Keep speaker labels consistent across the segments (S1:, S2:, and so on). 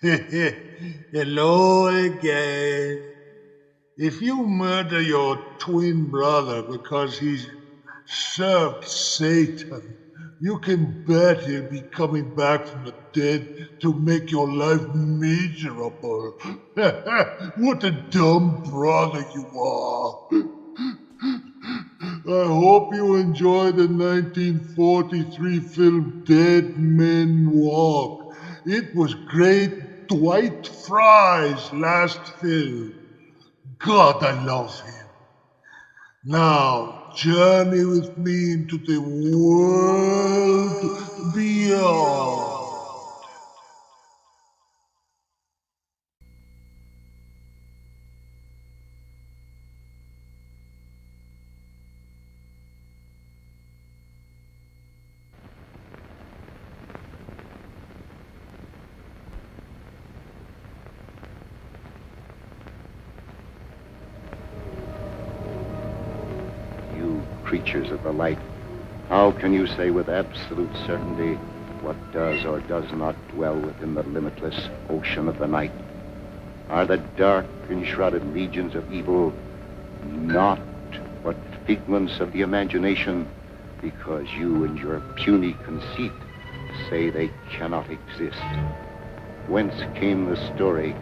S1: Hello again. If you murder your twin brother because he's served Satan, you can bet he'll be coming back from the dead to make your life miserable. What a dumb brother you are. I hope you enjoy the 1943 film Dead Men Walk. It was great Dwight Fry's last film. God, I love him. Now, journey with me into the world beyond.
S2: You creatures of the light, how can you say with absolute certainty what does or does not dwell within the limitless ocean of the night? Are the dark enshrouded regions of evil not but figments of the imagination, because you and your puny conceit say they cannot exist? Whence came the story,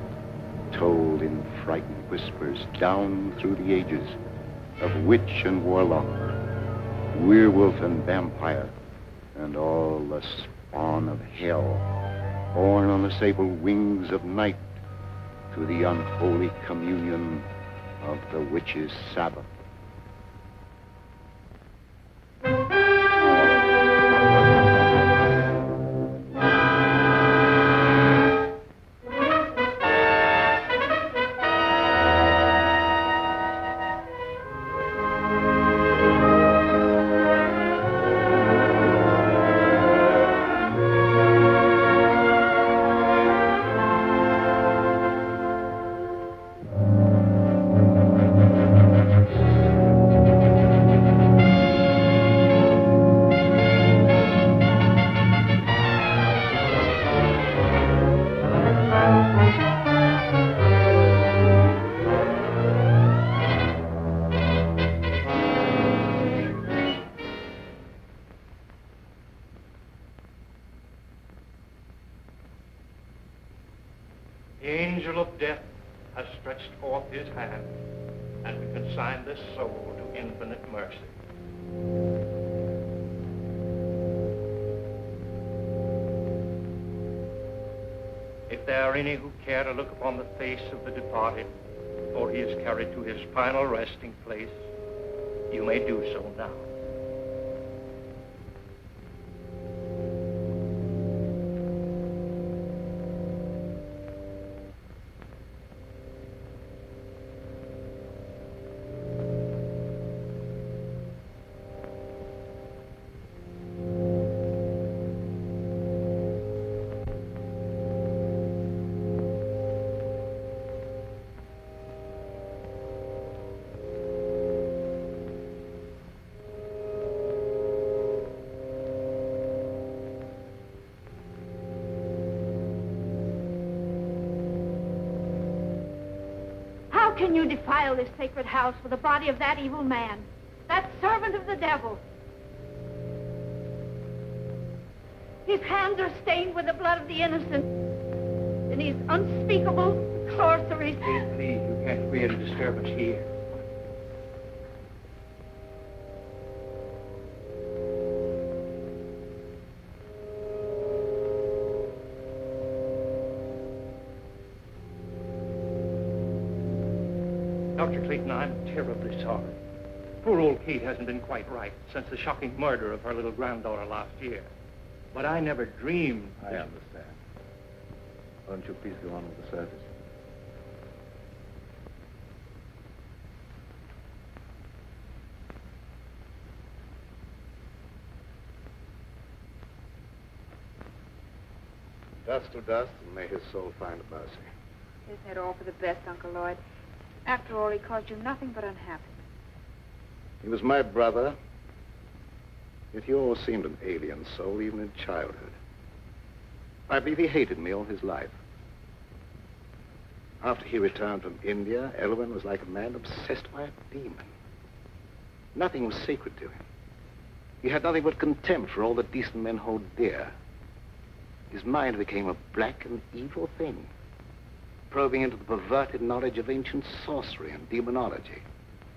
S2: told in frightened whispers down through the ages, of witch and warlock, werewolf and vampire, and all the spawn of hell, born on the sable wings of night to the unholy communion of the witch's Sabbath?
S3: The angel of death has stretched forth his hand, and we consign this soul to infinite mercy. If there are any who care to look upon the face of the departed before he is carried to his final resting place, you may do so now.
S4: How can you defile this sacred house with the body of that evil man, that servant of the devil? His hands are stained with the blood of the innocent, and his unspeakable sorceries.
S3: Please, you can't create a disturbance here. Dr. Clayton, I'm terribly sorry. Poor old Kate hasn't been quite right since the shocking murder of her little granddaughter last year. But I never dreamed...
S5: I understand. Won't you please go on with the service? Dust to dust, and may his soul find mercy.
S6: Isn't it all for the best, Uncle Lloyd? After all, he caused you nothing but unhappiness.
S5: He was my brother, yet he always seemed an alien soul, even in childhood. I believe he hated me all his life. After he returned from India, Elwyn was like a man obsessed by a demon. Nothing was sacred to him. He had nothing but contempt for all that decent men hold dear. His mind became a black and evil thing, probing into the perverted knowledge of ancient sorcery and demonology.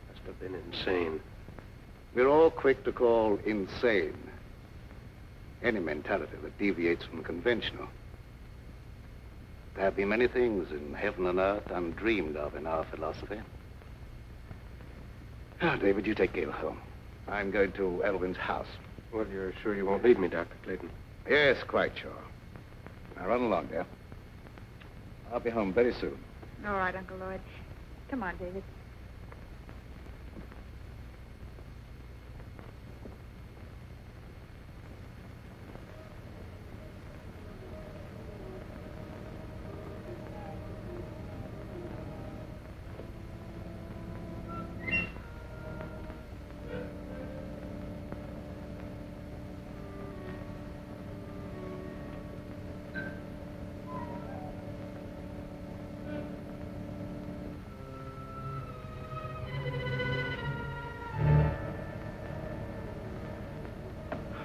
S7: Must have been insane.
S5: We're all quick to call insane any mentality that deviates from the conventional. There have been many things in heaven and earth undreamed of in our philosophy. Now, David, you take Gail home. I'm going to Elwyn's house.
S7: Well, you're sure you won't leave me, Dr. Clayton?
S5: Yes, quite sure. Now, run along, dear. I'll be home very soon.
S6: All right, Uncle Lloyd. Come on, David.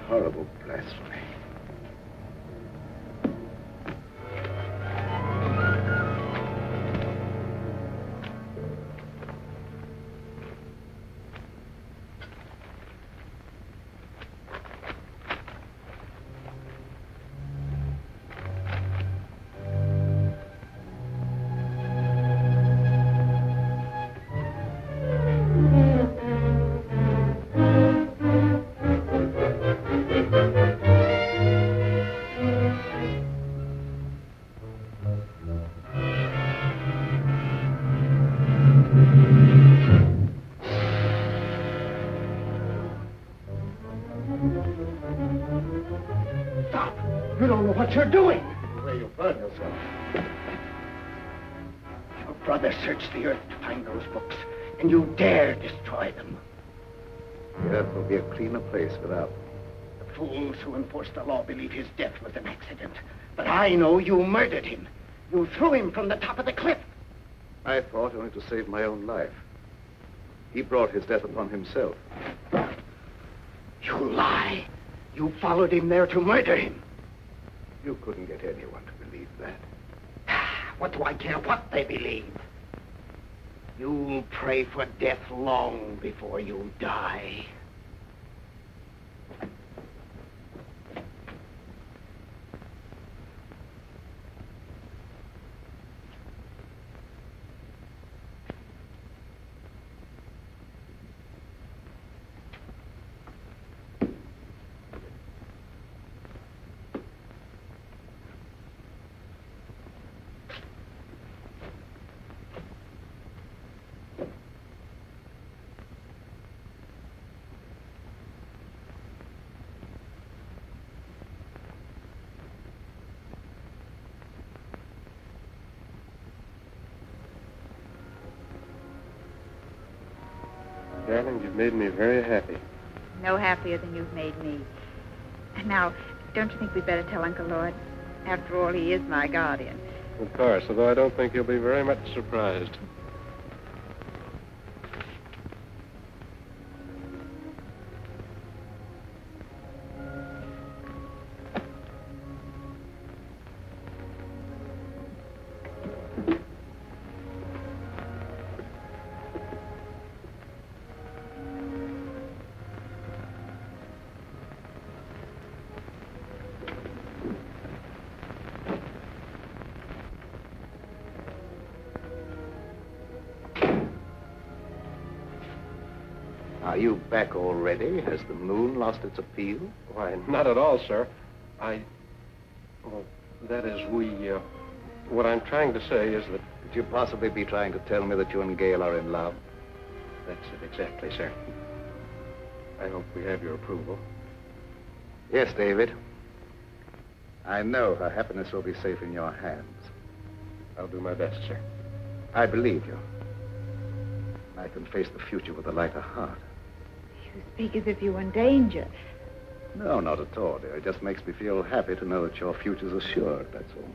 S5: Horrible blasphemy.
S3: You don't know what you're doing.
S5: Where you burn yourself.
S3: Your brother searched the earth to find those books, and you dare destroy them.
S5: The earth will be a cleaner place without them.
S3: The fools who enforce the law believe his death was an accident. But I know you murdered him. You threw him from the top of the cliff.
S5: I fought only to save my own life. He brought his death upon himself.
S3: You lie. You followed him there to murder him.
S5: You couldn't get anyone to believe that.
S3: What do I care what they believe? You'll pray for death long before you die.
S7: Darling, you've made me very happy.
S6: No happier than you've made me. And now, don't you think we'd better tell Uncle Lloyd? After all, he is my guardian.
S7: Of course, although I don't think you'll be very much surprised.
S5: Are you back already? Has the moon lost its appeal?
S7: Why, not at all, sir. Well, that is, what I'm trying to say is that...
S5: Could you possibly be trying to tell me that you and Gail are in love?
S7: That's it exactly, sir. I hope we have your approval.
S5: Yes, David. I know her happiness will be safe in your hands.
S7: I'll do my best, sir.
S5: I believe you. I can face the future with a lighter heart.
S6: You speak as if you were in danger.
S5: No, not at all, dear. It just makes me feel happy to know that your future's assured, that's all.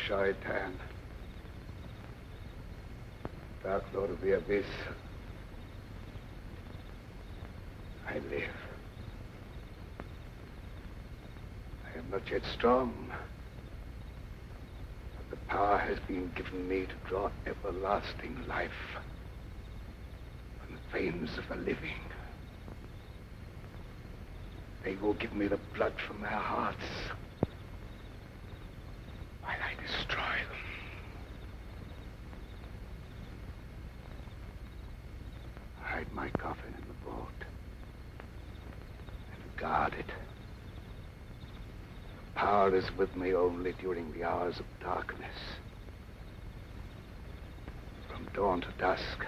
S5: Shaitan, Dark Lord of the Abyss. I live. I am not yet strong, but the power has been given me to draw everlasting life from the veins of the living. They will give me the blood from their hearts while I destroy them. Hide my coffin in the vault and guard it. The power is with me only during the hours of darkness. From dawn to dusk,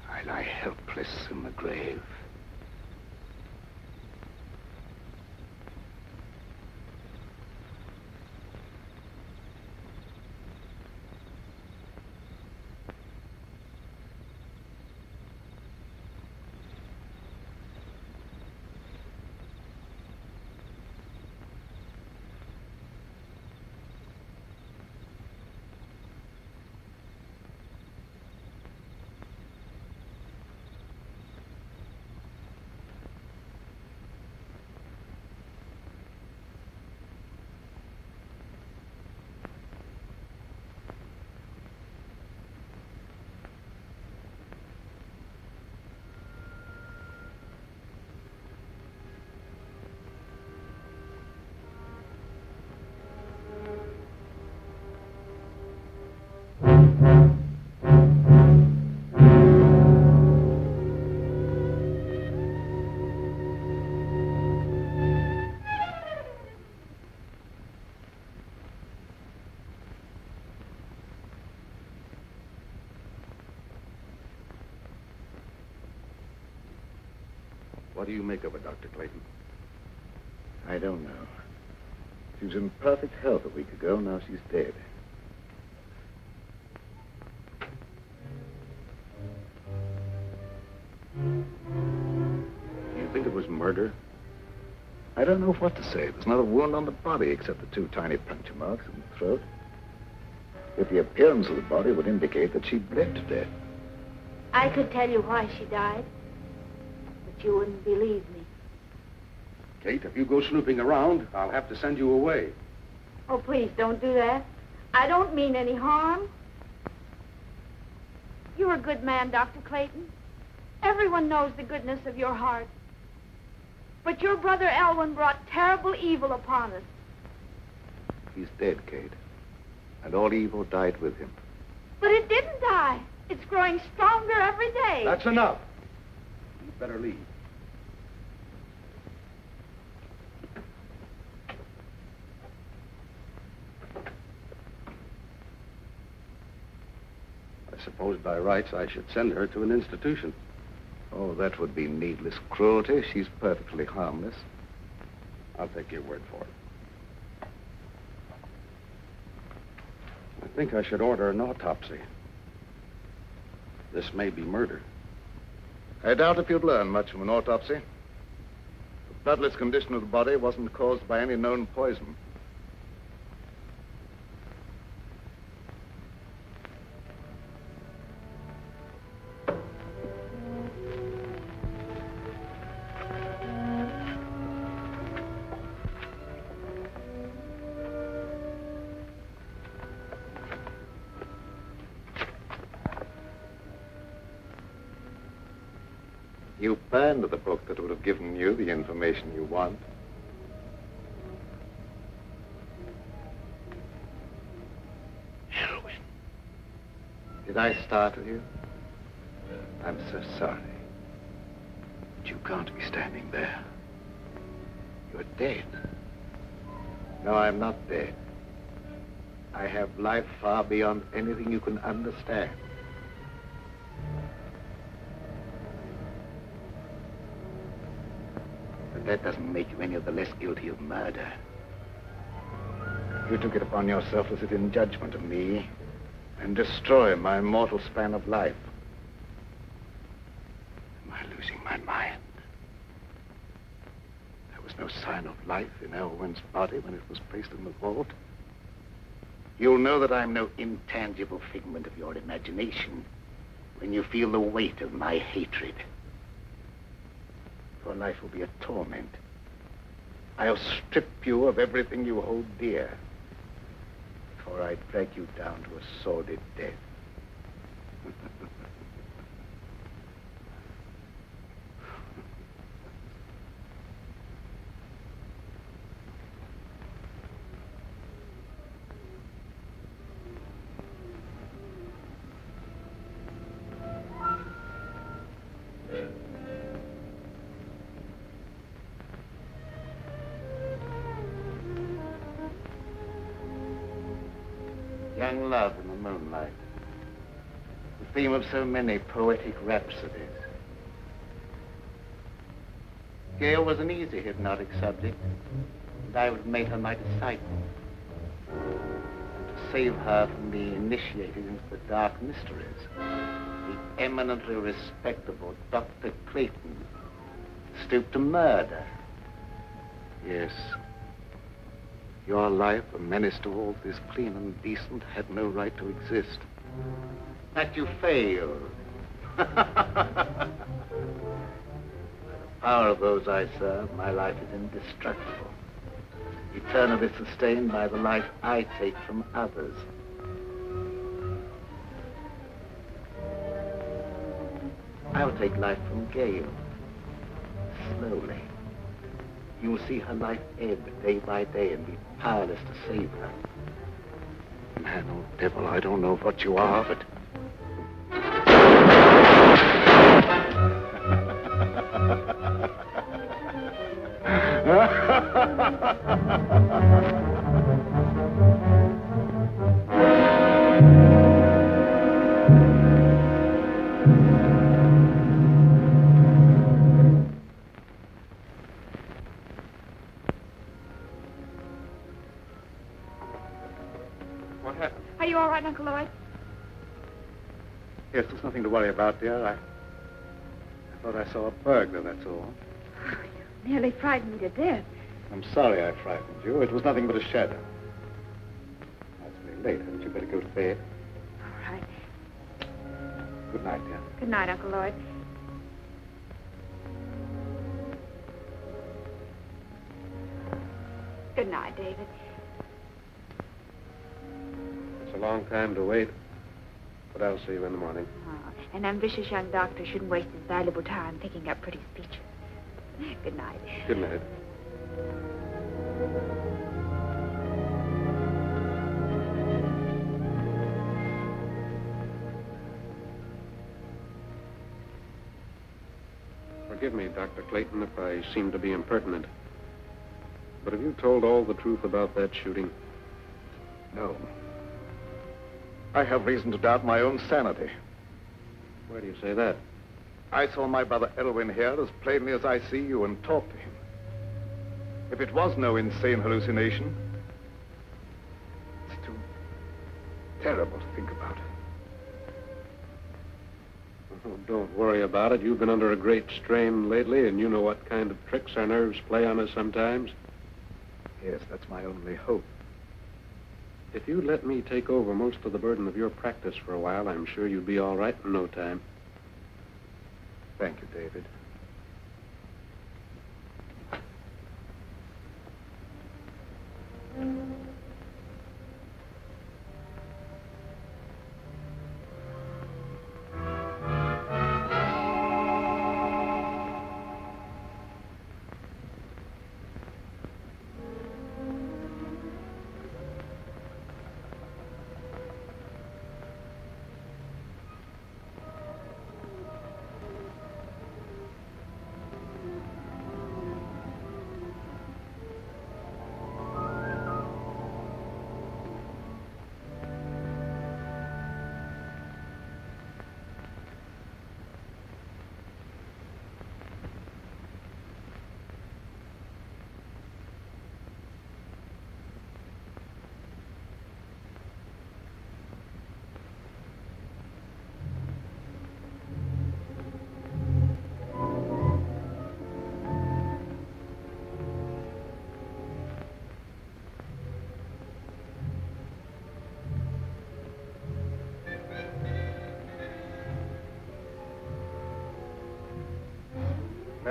S5: I lie helpless in the grave.
S2: What do you make of her, Dr. Clayton?
S5: I don't know. She was in perfect health a week ago. Now she's dead.
S2: Do you think it was murder?
S5: I don't know what to say. There's not a wound on the body except the two tiny puncture marks in the throat. Yet the appearance of the body would indicate that she bled to death.
S4: I could tell you why she died, but you wouldn't believe me.
S7: Kate, if you go snooping around, I'll have to send you away.
S4: Oh, please, don't do that. I don't mean any harm. You're a good man, Dr. Clayton. Everyone knows the goodness of your heart. But your brother Elwyn brought terrible evil upon us.
S5: He's dead, Kate. And all evil died with him.
S4: But it didn't die. It's growing stronger every day.
S7: That's enough. You'd better leave. I suppose by rights I should send her to an institution.
S5: Oh, that would be needless cruelty. She's perfectly harmless.
S7: I'll take your word for it. I think I should order an autopsy. This may be murder.
S5: I doubt if you'd learn much from an autopsy. The bloodless condition of the body wasn't caused by any known poison. You burned the book that would have given you the information you want.
S2: Elwyn.
S5: Did I startle you? I'm so sorry.
S2: But you can't be standing there.
S5: You're dead. No, I'm not dead. I have life far beyond anything you can understand. But that doesn't make you any of the less guilty of murder. You took it upon yourself to sit in judgment of me and destroy my mortal span of life. Am I losing my mind? There was no sign of life in Elwyn's body when it was placed in the vault. You'll know that I'm no intangible figment of your imagination when you feel the weight of my hatred. Your life will be a torment. I'll strip you of everything you hold dear before I drag you down to a sordid death. Young love in the moonlight, the theme of so many poetic rhapsodies. Gail was an easy hypnotic subject, and I would have made her my disciple. And to save her from being initiated into the dark mysteries, the eminently respectable Dr. Clayton stooped to murder. Yes. Your life, a menace to all that is clean and decent, had no right to exist. That you failed. By the power of those I serve, my life is indestructible, eternally sustained by the life I take from others. I'll take life from Gail, slowly. You will see her life ebb day by day and be powerless to save her. Man or devil, I don't know what you are, but...
S7: What happened?
S4: Are you all right, Uncle Lloyd?
S5: Yes, there's nothing to worry about, dear. I thought I saw a burglar, that's all.
S6: You nearly frightened me to death.
S5: I'm sorry I frightened you. It was nothing but a shadow. Now, it's very late. Hadn't you better go to bed?
S6: All right.
S5: Good night, dear.
S6: Good night, Uncle Lloyd.
S4: Good night, David.
S7: It's a long time to wait, but I'll see you in the morning.
S6: Oh, an ambitious young doctor shouldn't waste his valuable time picking up pretty speeches. Good night.
S7: Good night. Forgive me, Dr. Clayton, if I seem to be impertinent. But have you told all the truth about that shooting?
S5: No. I have reason to doubt my own sanity.
S7: Why do you say that?
S5: I saw my brother Elwyn here as plainly as I see you and talked to him. If it was no insane hallucination, it's too terrible to think about.
S7: Oh, don't worry about it. You've been under a great strain lately, and you know what kind of tricks our nerves play on us sometimes.
S5: Yes, that's my only hope.
S7: If you let me take over most of the burden of your practice for a while, I'm sure you'll be all right in no time.
S5: Thank you, David.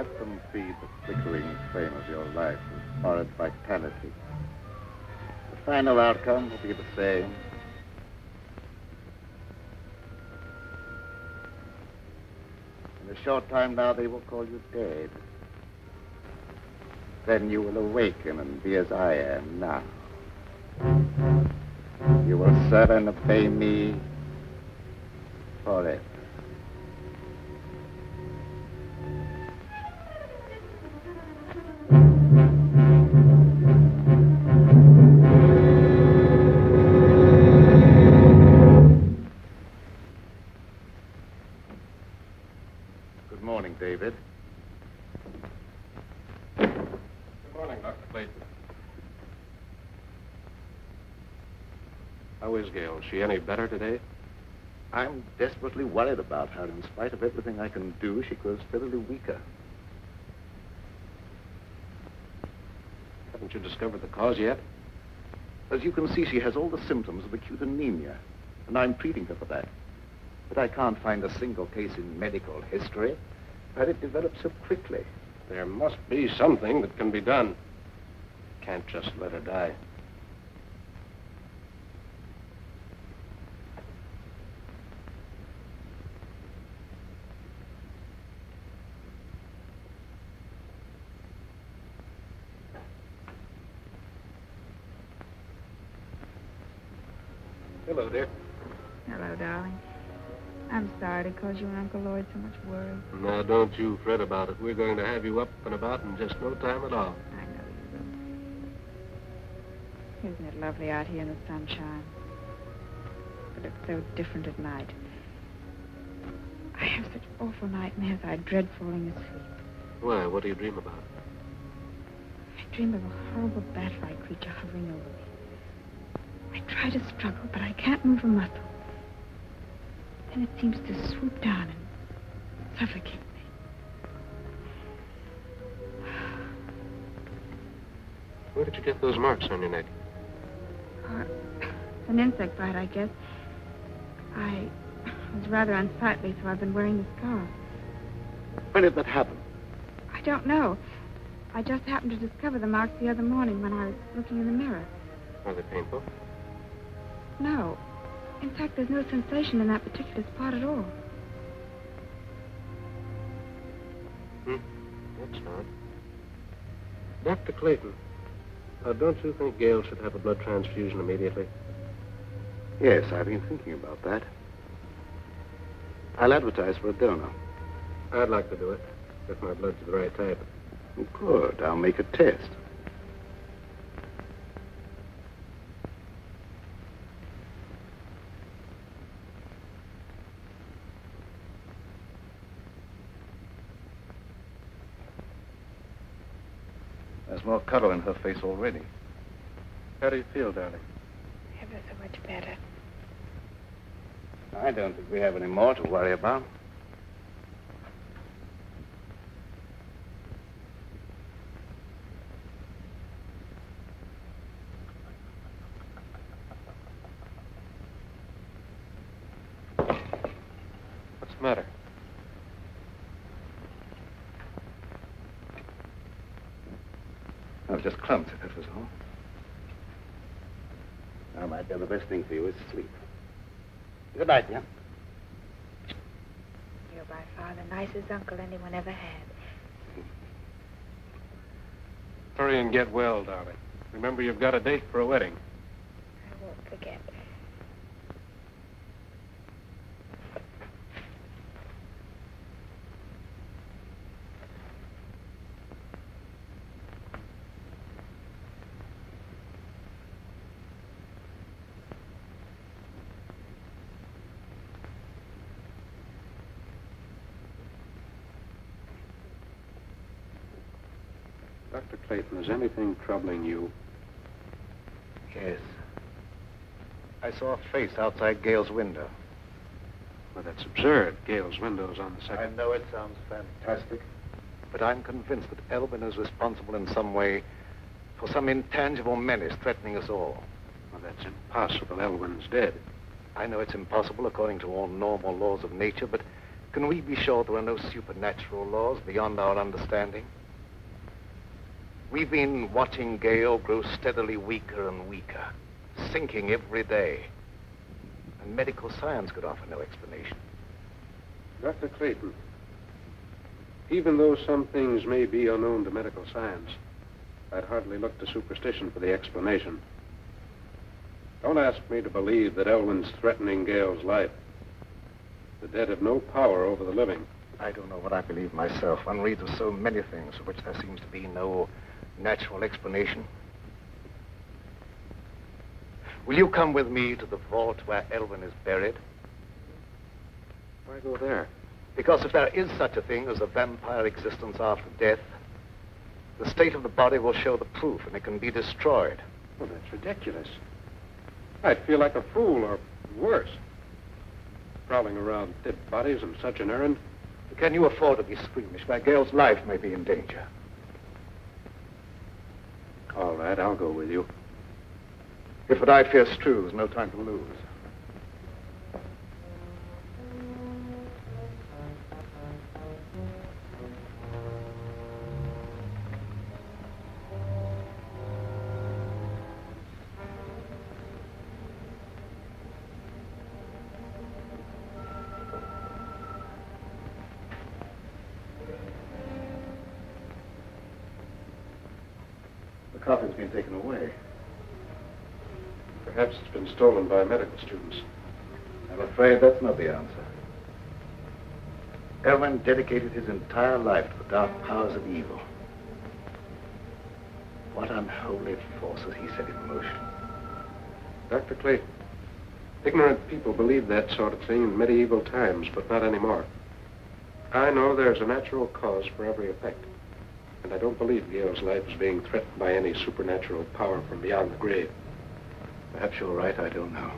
S2: Let them feed the flickering flame of your life with foreign vitality. The final outcome will be the same. In a short time now, they will call you dead. Then you will awaken and be as I am now. You will serve and obey me forever. Good morning, David.
S7: Good morning, Dr. Clayton. How is Gail? Is she any better today?
S5: I'm desperately worried about her. In spite of everything I can do, she grows steadily weaker.
S7: Haven't you discovered the cause yet?
S5: As you can see, she has all the symptoms of acute anemia, and I'm treating her for that. But I can't find a single case in medical history where it developed so quickly.
S7: There must be something that can be done. Can't just let her die. Hello, dear.
S6: Hello, darling. I'm sorry to cause you and Uncle Lloyd so much worry.
S7: Now, don't you fret about it. We're going to have you up and about in just no time at all.
S6: I know you will. Isn't it lovely out here in the sunshine? But it's so different at night. I have such awful nightmares. I dread falling asleep.
S7: Why? What do you dream about?
S6: I dream of a horrible bat-like creature hovering over me. I try to struggle, but I can't move a muscle. Then it seems to swoop down and suffocate me.
S7: Where did you get those marks on your neck?
S6: An insect bite, I guess. I was rather unsightly, so I've been wearing the scarf.
S5: When did that happen?
S6: I don't know. I just happened to discover the marks the other morning when I was looking in the mirror.
S7: Are they painful?
S6: No. In fact, there's no sensation in that particular spot at all.
S7: That's odd. Dr. Clayton, don't you think Gail should have a blood transfusion immediately?
S5: Yes, I've been thinking about that. I'll advertise for a donor.
S7: I'd like to do it, if my blood's the right type.
S5: Good. I'll make a test. There's more color in her face already.
S7: How do you feel, darling?
S6: Ever so much better.
S5: I don't think we have any more to worry about.
S7: What's the matter?
S5: I was just clumsy, that was all. Now, my dear, the best thing for you is sleep. Good night, dear.
S6: You're by far the nicest uncle anyone ever had.
S7: Hurry and get well, darling. Remember, you've got a date for a wedding.
S6: I won't forget.
S7: Dr. Clayton, is anything troubling you?
S5: Yes. I saw a face outside Gail's window.
S7: Well, that's absurd. Gail's window's on the
S5: I
S7: second.
S5: know it sounds fantastic, but I'm convinced that Elvin is responsible in some way for some intangible menace threatening us all.
S7: Well, that's impossible. Elwyn's dead.
S5: I know it's impossible according to all normal laws of nature, but Can we be sure there are no supernatural laws beyond our understanding? We've been watching Gale grow steadily weaker and weaker, sinking every day. And medical science could offer no explanation.
S7: Dr. Clayton, even though some things may be unknown to medical science, I'd hardly look to superstition for the explanation. Don't ask me to believe that Elwyn's threatening Gale's life. The dead have no power over the living.
S5: I don't know what I believe myself. One reads of so many things for which there seems to be no natural explanation. Will you come with me to the vault where Elwyn is buried?
S7: Why go there?
S5: Because if there is such a thing as a vampire existence after death, the state of the body will show the proof and it can be destroyed.
S7: Well, that's ridiculous. I'd feel like a fool, or worse. Prowling around dead bodies on such an errand.
S5: Can you afford to be squeamish where Gale's life may be in danger?
S7: All right, I'll go with you.
S5: If what I fear is true, there's no time to lose. The coffin's been taken away.
S7: Perhaps it's been stolen by medical students.
S5: I'm afraid that's not the answer. Elwyn dedicated his entire life to the dark powers of evil. What unholy forces he set in motion.
S7: Dr. Clayton, ignorant people believed that sort of thing in medieval times, but not anymore. I know there's a natural cause for every effect. And I don't believe Gale's life is being threatened by any supernatural power from beyond the grave.
S5: Perhaps you're right, I don't know.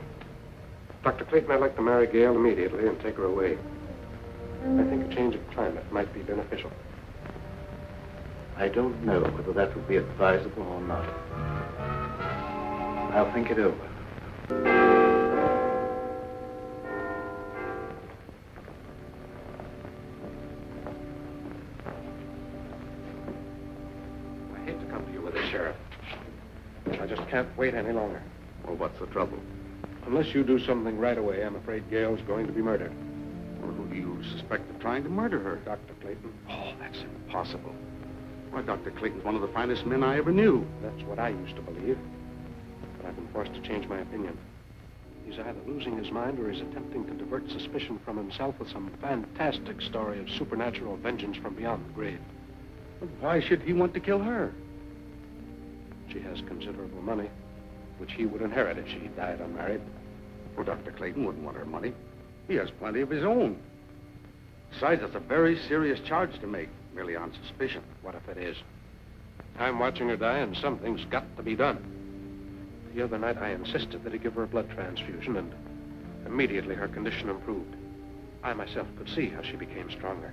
S7: Dr. Clayton, I'd like to marry Gale immediately and take her away. I think a change of climate might be beneficial.
S5: I don't know whether that would be advisable or not. I'll think it over.
S7: I hate to come to you with this, Sheriff. I just can't wait any longer.
S2: Well, what's the trouble?
S7: Unless you do something right away, I'm afraid Gale's going to be murdered.
S2: Well, who do you suspect of trying to murder her?
S7: Dr. Clayton.
S2: Oh, that's impossible. Why, Dr. Clayton's one of the finest men I ever knew.
S7: That's what I used to believe. But I've been forced to change my opinion. He's either losing his mind or he's attempting to divert suspicion from himself with some fantastic story of supernatural vengeance from beyond the grave.
S2: But why should he want to kill her?
S7: She has considerable money, which he would inherit if she died unmarried.
S2: Well, Dr. Clayton wouldn't want her money. He has plenty of his own. Besides, that's a very serious charge to make, merely on suspicion.
S7: What if it is? I'm watching her die, and something's got to be done. The other night, I insisted that he give her a blood transfusion, and immediately her condition improved. I myself could see how she became stronger.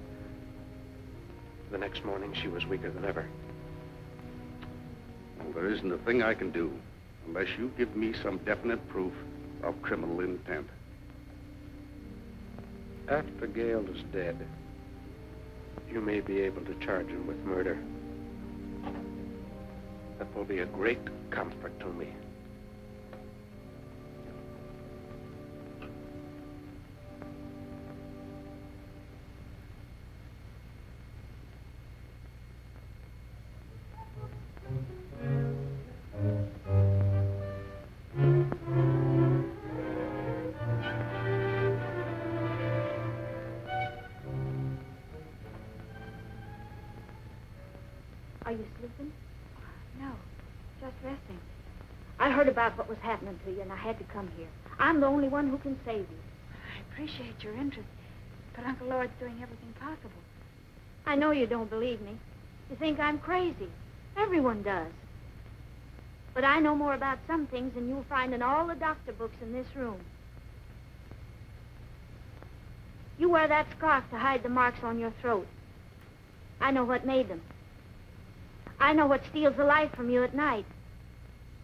S7: The next morning, she was weaker than ever.
S2: Well, there isn't a thing I can do unless you give me some definite proof of criminal intent.
S7: After Gale is dead, you may be able to charge him with murder. That will be a great comfort to me.
S4: Are you sleeping? No, just resting. I heard about what was happening to you, and I had to come here. I'm the only one who can save you.
S6: I appreciate your interest, but Uncle Lord's doing everything possible.
S4: I know you don't believe me. You think I'm crazy. Everyone does. But I know more about some things than you'll find in all the doctor books in this room. You wear that scarf to hide the marks on your throat. I know what made them. I know what steals the life from you at night.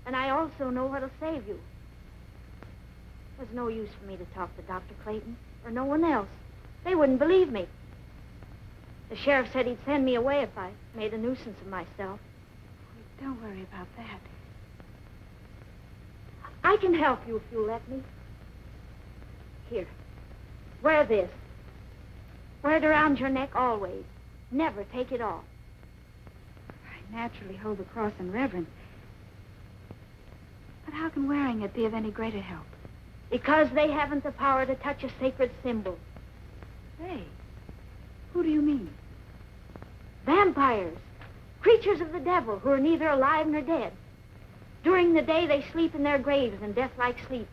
S4: And I also know what'll save you. There's no use for me to talk to Dr. Clayton or no one else. They wouldn't believe me. The sheriff said he'd send me away if I made a nuisance of myself.
S6: Don't worry about that.
S4: I can help you if you'll let me. Here, wear this. Wear it around your neck always. Never take it off.
S6: I naturally hold the cross in reverence. But how can wearing it be of any greater help?
S4: Because they haven't the power to touch a sacred symbol.
S6: They? Who do you mean?
S4: Vampires. Creatures of the devil who are neither alive nor dead. During the day, they sleep in their graves in death-like sleep.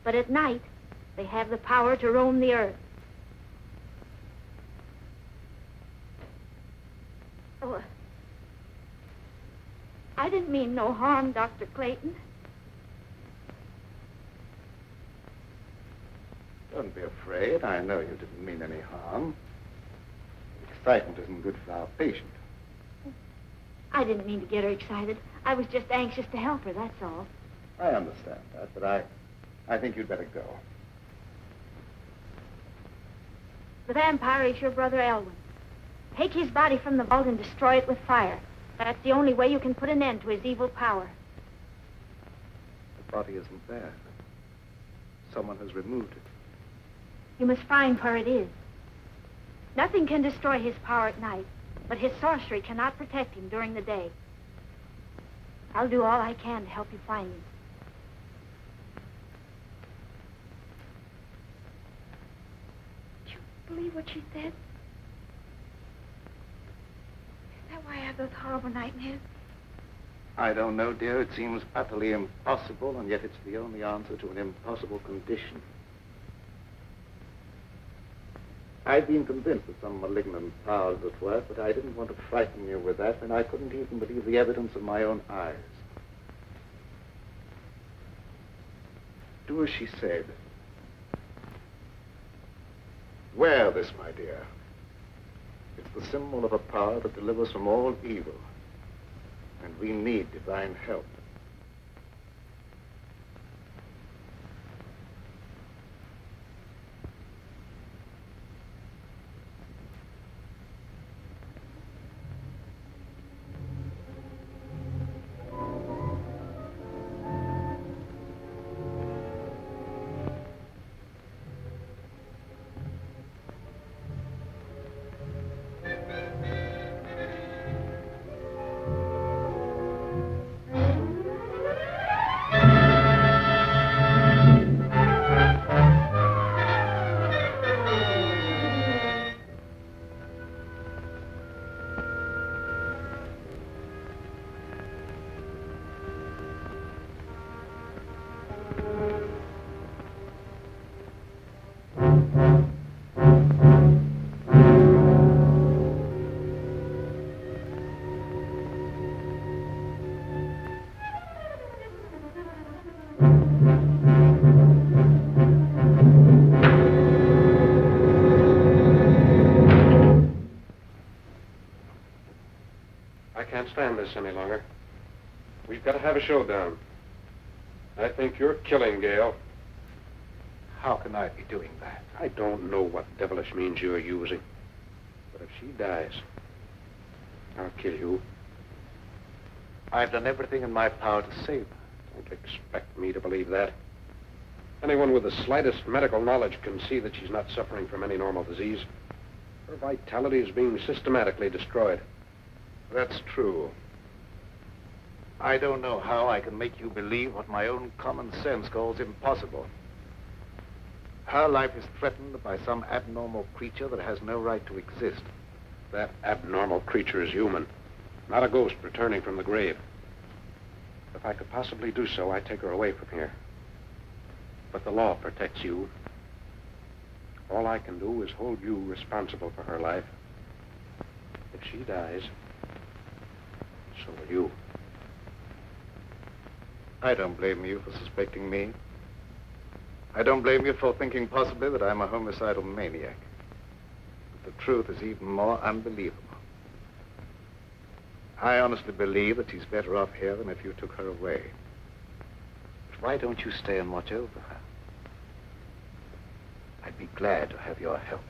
S4: But at night, they have the power to roam the earth. Oh, I didn't mean no harm, Dr. Clayton.
S5: Don't be afraid. I know you didn't mean any harm. Excitement isn't good for our patient.
S4: I didn't mean to get her excited. I was just anxious to help her, that's all.
S5: I understand that, but I think you'd better go.
S4: The vampire is your brother Elwyn. Take his body from the vault and destroy it with fire. That's the only way you can put an end to his evil power.
S5: The body isn't there. Someone has removed it.
S4: You must find where it is. Nothing can destroy his power at night, but his sorcery cannot protect him during the day. I'll do all I can to help you find him.
S6: Do you believe what she said? Is that why I have those horrible nightmares?
S5: I don't know, dear. It seems utterly impossible, and yet it's the only answer to an impossible condition. I've been convinced that some malignant power is at work, but I didn't want to frighten you with that, and I couldn't even believe the evidence of my own eyes. Do as she said. Wear this, my dear. It's the symbol of a power that delivers from all evil, and we need divine help.
S7: Stand this any longer. We've got to have a showdown. I think you're killing Gail.
S5: How can I be doing that?
S7: I don't know what devilish means you're using, but if she dies, I'll kill you.
S5: I've done everything in my power to save her.
S7: Don't expect me to believe that. Anyone with the slightest medical knowledge can see that she's not suffering from any normal disease. Her vitality is being systematically destroyed.
S5: That's true. I don't know how I can make you believe what my own common sense calls impossible. Her life is threatened by some abnormal creature that has no right to exist.
S7: That abnormal creature is human, not a ghost returning from the grave. If I could possibly do so, I'd take her away from here. But the law protects you. All I can do is hold you responsible for her life. If she dies, so will you.
S5: I don't blame you for suspecting me. I don't blame you for thinking possibly that I'm a homicidal maniac. But the truth is even more unbelievable. I honestly believe that she's better off here than if you took her away. But why don't you stay and watch over her? I'd be glad to have your help.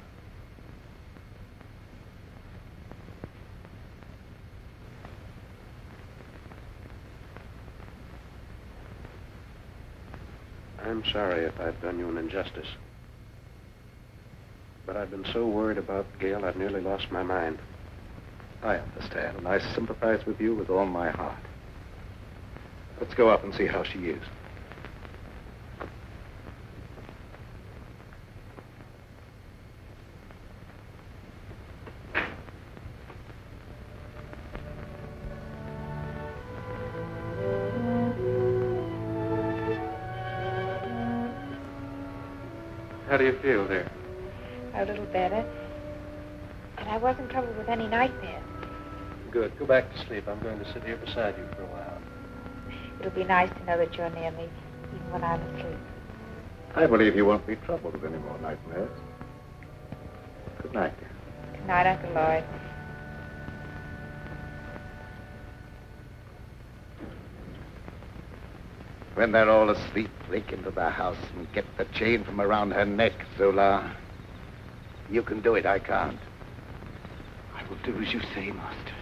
S7: I'm sorry if I've done you an injustice. But I've been so worried about Gail, I've nearly lost my mind.
S5: I understand, and I sympathize with you with all my heart. Let's go up and see how she is.
S7: How do you feel, dear?
S6: A little better. And I wasn't troubled with any nightmares.
S7: Good. Go back to sleep. I'm going to sit here beside you for a while.
S6: It'll be nice to know that you're near me, even when I'm asleep.
S5: I believe you won't be troubled with any more nightmares. Good night, dear.
S6: Good night, Uncle Lloyd.
S5: When they're all asleep, break into the house and get the chain from around her neck, Zola. You can do it, I can't. I will do as you say, Master.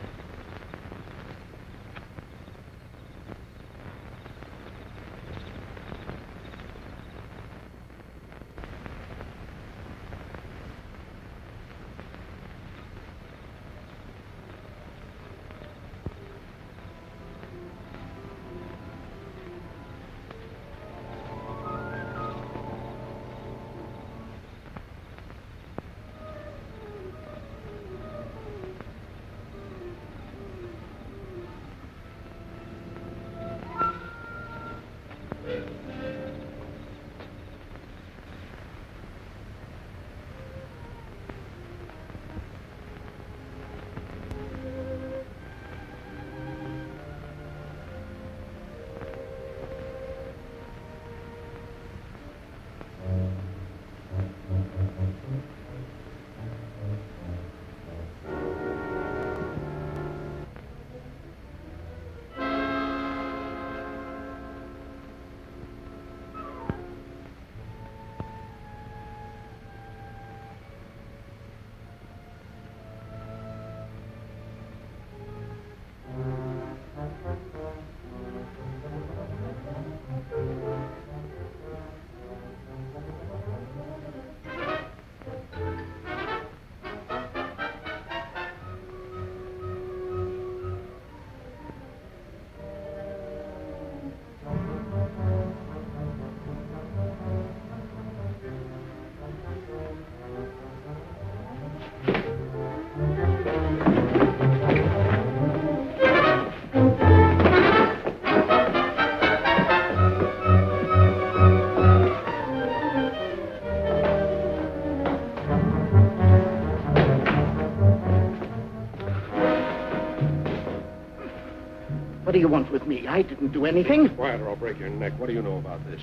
S8: What do you want with me? I didn't do anything.
S7: Quiet or I'll break your neck. What do you know about this?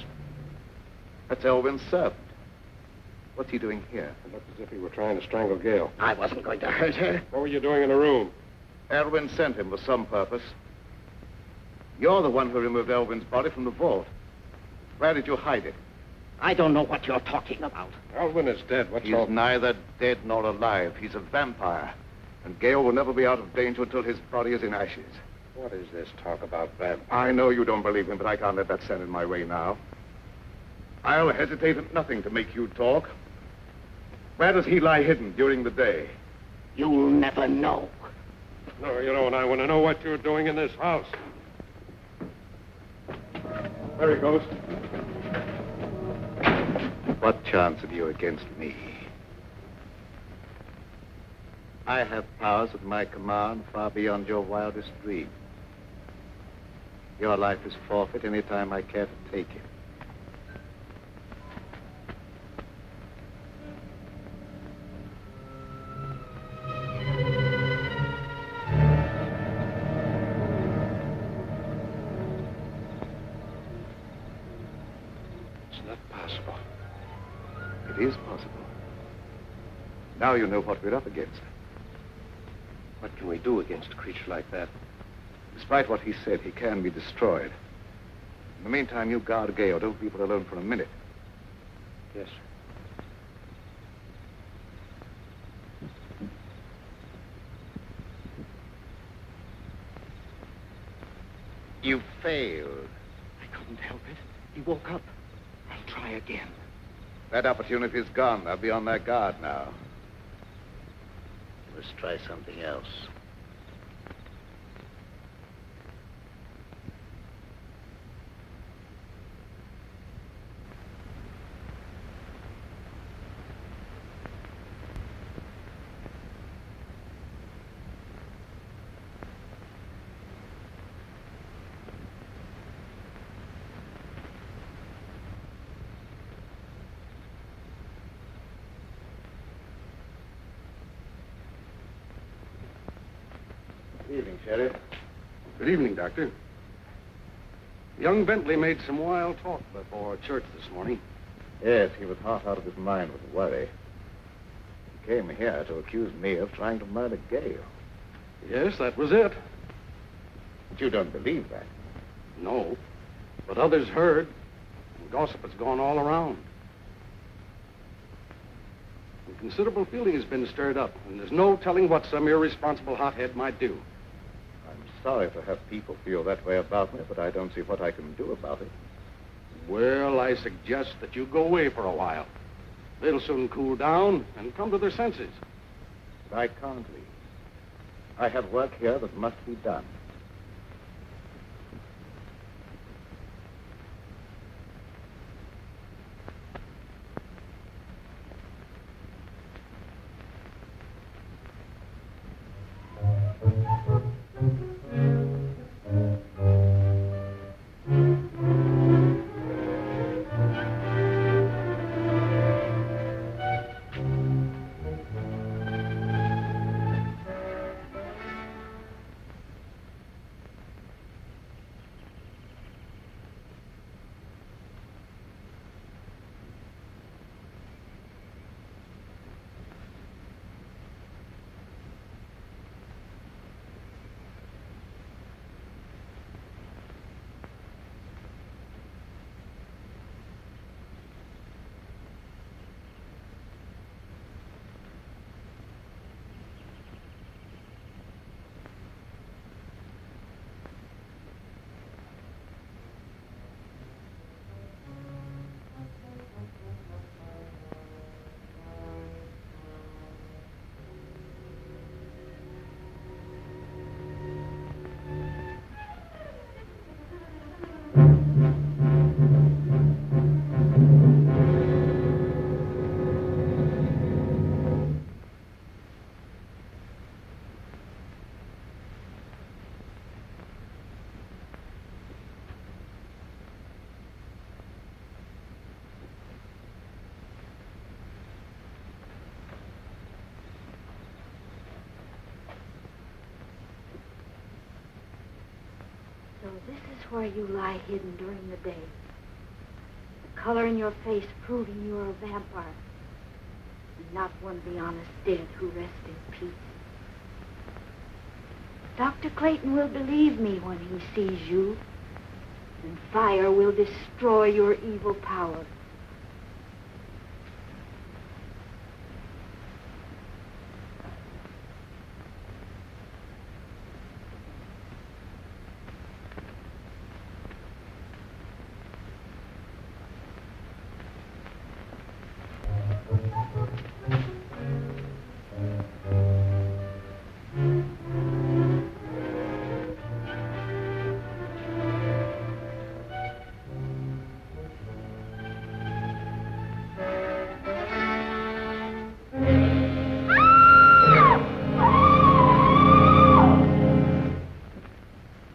S5: That's Elvin's servant. What's he doing here?
S7: It looked as if he were trying to strangle Gail.
S8: I wasn't going to hurt her.
S7: What were you doing in the room?
S5: Elvin sent him for some purpose. You're the one who removed Elvin's body from the vault. Where did you hide it?
S8: I don't know what you're talking about.
S7: Alvin is dead. What's
S5: He's
S7: all...
S5: neither dead nor alive. He's a vampire. And Gail will never be out of danger until his body is in ashes.
S7: What is this talk about vampires?
S5: I know you don't believe him, but I can't let that stand in my way now. I'll hesitate at nothing to make you talk. Where does he lie hidden during the day?
S8: You'll never know.
S7: No, you don't. I want to know what you're doing in this house. There he goes.
S5: What chance have you against me? I have powers at my command far beyond your wildest dreams. Your life is forfeit any time I care to take it.
S7: It's not possible.
S5: It is possible. Now you know what we're up against.
S7: What can we do against a creature like that?
S5: Despite what he said, he can be destroyed. In the meantime, you guard Gail. Don't leave her alone for a minute.
S7: Yes.
S5: You failed.
S8: I couldn't help it. He woke up. I try again.
S5: That opportunity's gone. They'll be on their guard now.
S2: Let's try something else.
S5: Good evening, Sheriff.
S7: Good evening, Doctor. Young Bentley made some wild talk before church this morning.
S5: Yes, he was half out of his mind with worry. He came here to accuse me of trying to murder Gale.
S7: Yes, that was it.
S5: But you don't believe that.
S7: No, but others heard, and gossip has gone all around. And considerable feeling has been stirred up, and there's no telling what some irresponsible hothead might do.
S5: I'm sorry to have people feel that way about me, but I don't see what I can do about it.
S7: Well, I suggest that you go away for a while. They'll soon cool down and come to their senses.
S5: But I can't leave. I have work here that must be done.
S4: So this is where you lie hidden during the day. The color in your face proving you are a vampire. And not one of the honest dead who rest in peace. Dr. Clayton will believe me when he sees you. And fire will destroy your evil power.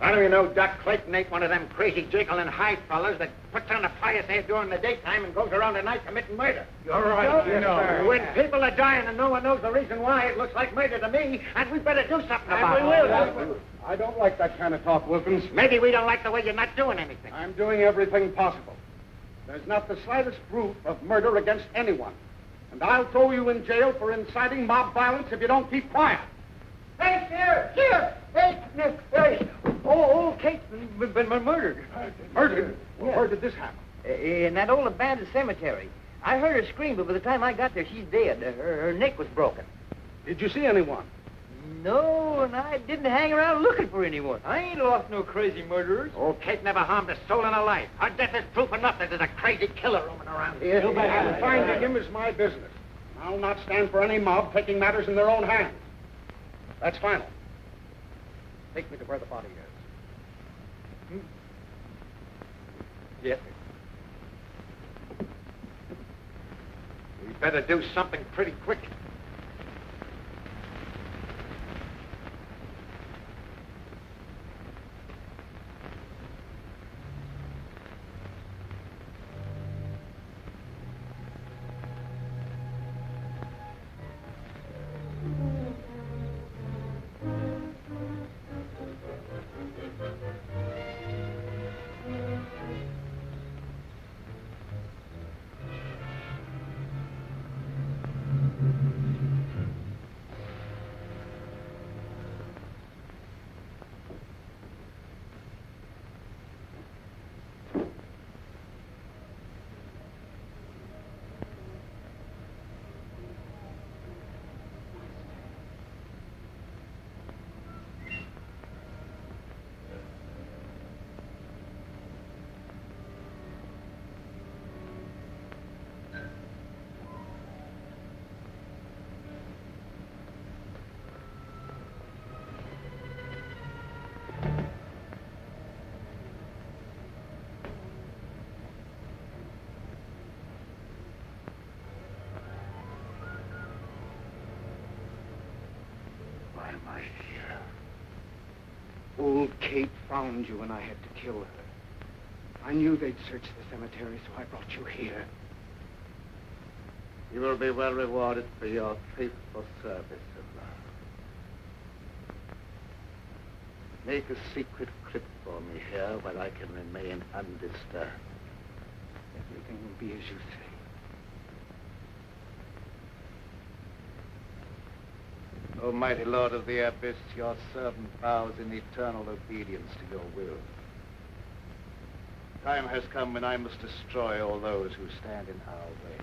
S8: How do you know Doc Clayton ain't one of them crazy Jekyll and Hyde fellas that puts on a pious air during the daytime and goes around at night committing murder?
S7: You're right,
S8: Yes, sir. When people are dying and no one knows the reason why, it looks like murder to me, and we better do something about it.
S7: I don't like that kind of talk, Wilkins.
S8: Maybe we don't like the way you're not doing anything.
S7: I'm doing everything possible. There's not the slightest proof of murder against anyone. And I'll throw you in jail for inciting mob violence if you don't keep quiet.
S8: Hey, here! Hey, old Kate's been murdered.
S7: Murdered? Well, where did this happen?
S9: In that old abandoned cemetery. I heard her scream, but by the time I got there, she's dead. Her neck was broken.
S7: Did you see anyone?
S9: No, and I didn't hang around looking for anyone. I ain't lost no crazy murderers.
S8: Old Kate never harmed a soul in her life. Her death is proof enough that there's a crazy killer roaming around here.
S5: Finding him is my business. I'll not stand for any mob taking matters in their own hands. That's final. Take me to where the body is.
S9: Yes, sir.
S8: We better do something pretty quick.
S5: Why am I here? Old Kate found you and I had to kill her. I knew they'd search the cemetery, so I brought you here.
S2: You will be well rewarded for your faithful service, Sibla. Make a secret crypt for me here where I can remain undisturbed.
S5: Everything will be as you say.
S2: O mighty Lord of the Abyss, your servant vows in eternal obedience to your will. Time has come when I must destroy all those who stand in our way.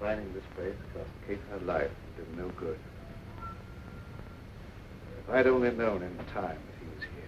S2: Finding this place cost Kate her life and did no good. If I'd only known in time that he was here.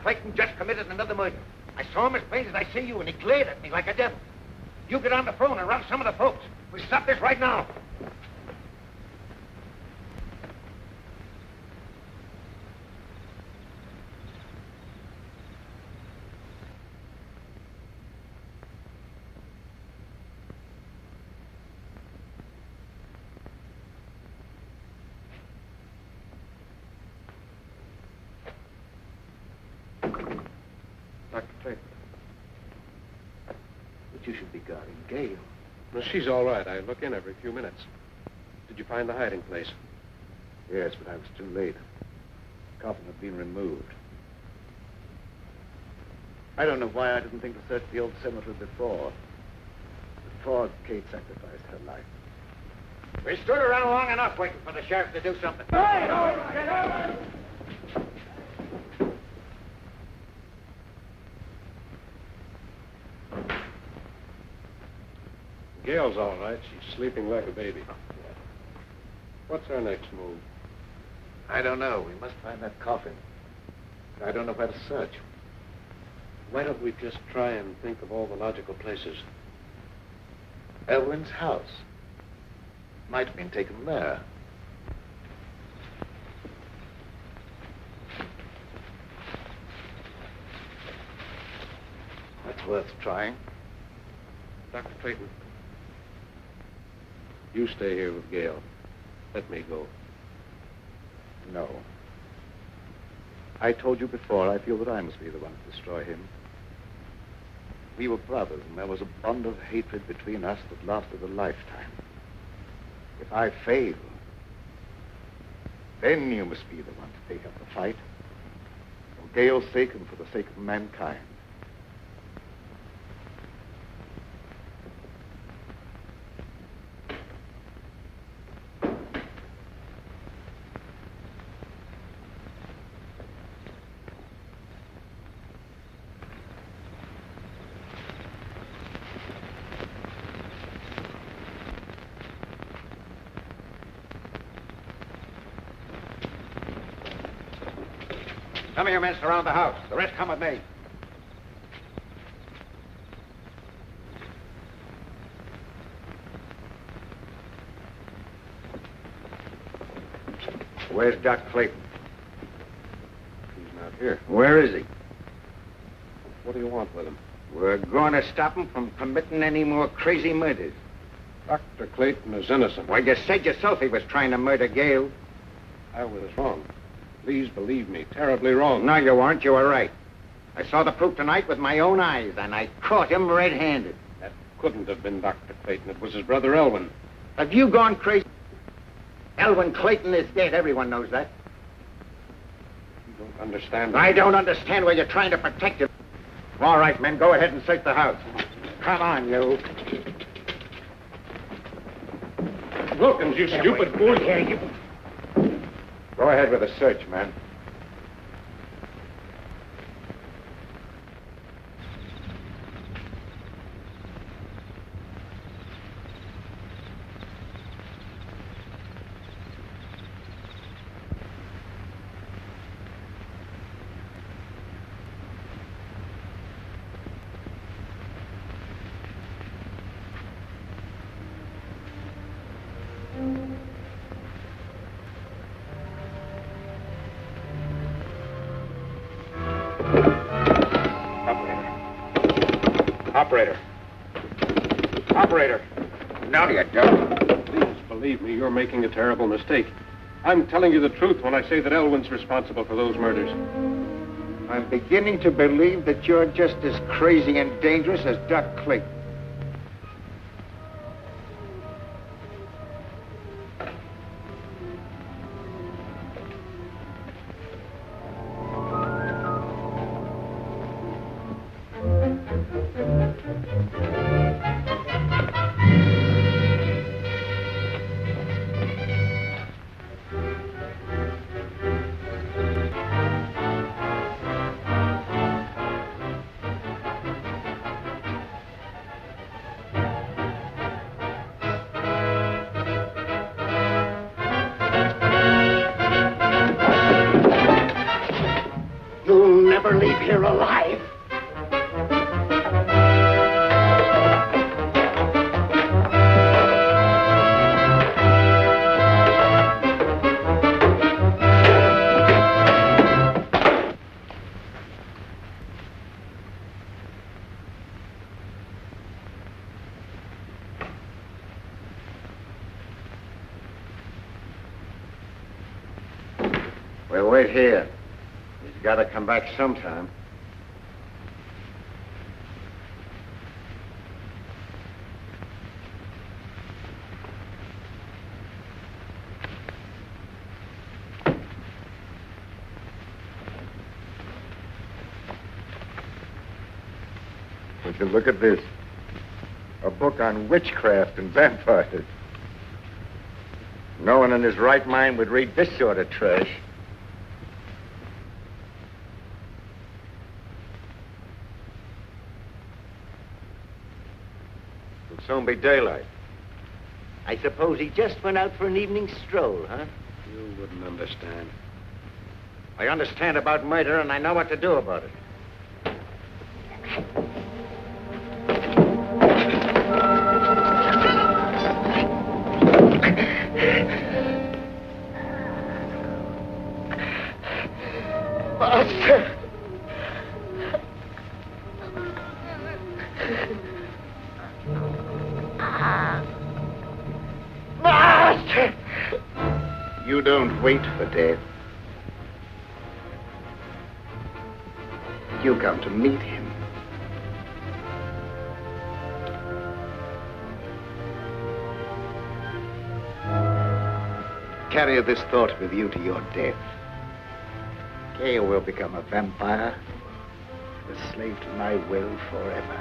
S8: Clayton just committed another murder. I saw him as plain as I see you, and he glared at me like a devil. You get on the phone and rouse some of the folks. We stop this right now.
S7: Dr. Clayton.
S5: But you should be guarding Gail.
S7: Well, she's all right. I look in every few minutes. Did you find the hiding place?
S5: Yes, but I was too late. The coffin had been removed. I don't know why I didn't think to search the old cemetery before Kate sacrificed her life.
S8: We stood around long enough waiting for the sheriff to do something.
S7: Gail's all right. She's sleeping like a baby. What's our next move?
S5: I don't know. We must find that coffin. But I don't know where to search.
S7: Why don't we just try and think of all the logical places?
S5: Elwyn's house. Might have been taken there. That's worth trying.
S7: Dr. Clayton, you stay here with Gail. Let me go.
S5: No. I told you before, I feel that I must be the one to destroy him. We were brothers, and there was a bond of hatred between us that lasted a lifetime. If I fail, then you must be the one to take up the fight. For Gail's sake and for the sake of mankind.
S8: Some of your men surround the house. The rest come with me. Where's Doc Clayton?
S7: He's not here.
S8: Where is he?
S7: What do you want with him?
S8: We're going to stop him from committing any more crazy murders.
S7: Dr. Clayton is innocent.
S8: Well, you said yourself he was trying to murder Gail.
S7: I was wrong. Please believe me, terribly wrong.
S8: No, you weren't. You were right. I saw the proof tonight with my own eyes, and I caught him red-handed.
S7: That couldn't have been Dr. Clayton. It was his brother Elwyn.
S8: Have you gone crazy? Elwyn Clayton is dead. Everyone knows that.
S7: You don't understand.
S8: I don't understand why you're trying to protect him. All right, men, go ahead and search the house. Come on, you.
S7: Wilkins, you stupid fool.
S8: Here, you. Go ahead with the search, man.
S7: Operator. Operator.
S8: No, you don't.
S7: Please believe me, you're making a terrible mistake. I'm telling you the truth when I say that Elwyn's responsible for those murders.
S8: I'm beginning to believe that you're just as crazy and dangerous as Doc Clayton. leave here alive.
S2: We'll wait here. He's got to come back sometime. Would you look at this? A book on witchcraft and vampires. No one in his right mind would read this sort of trash. It'll soon be daylight.
S8: I suppose he just went out for an evening stroll, huh?
S7: You wouldn't understand.
S8: I understand about murder, and I know what to do about it. Master! Master!
S2: You don't wait for death. You come to meet him. Carry this thought with you to your death. Gale will become a vampire, a slave to my will forever.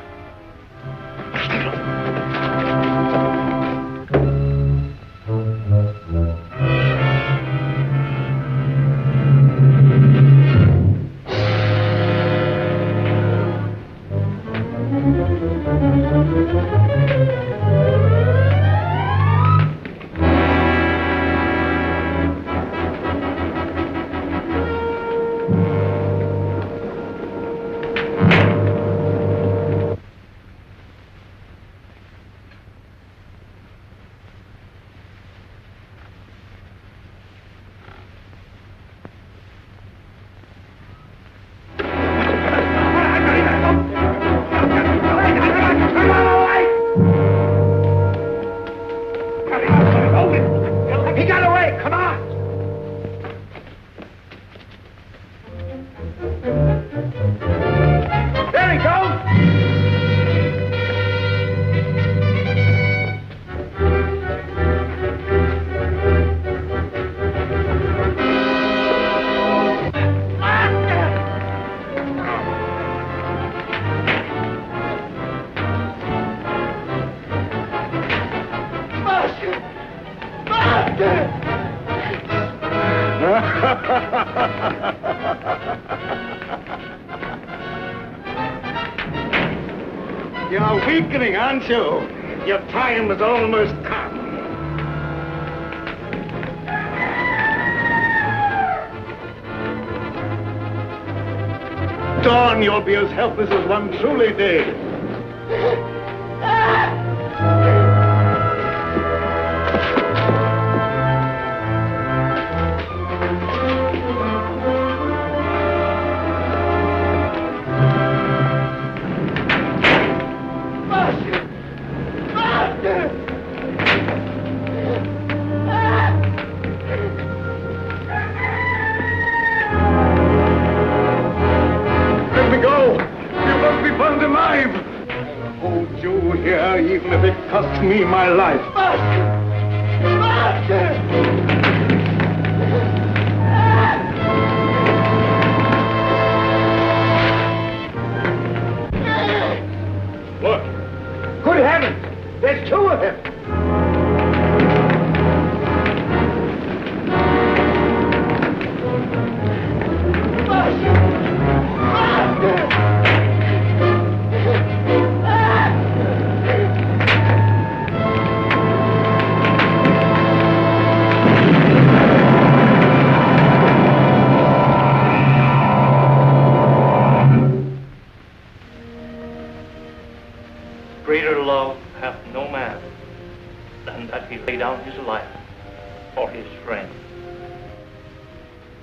S8: He got away! Come on! There he goes!
S2: You're weakening, aren't you? Your time is almost come. Dawn, you'll be as helpless as one truly dead. Let me go! You must be found alive! I'll hold you here, even if it costs me my life. Look!
S8: Good heavens! There's two of them!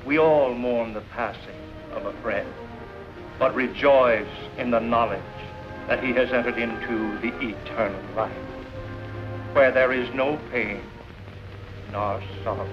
S3: We all mourn the passing of a friend, but rejoice in the knowledge that he has entered into the eternal life, where there is no pain nor sorrow.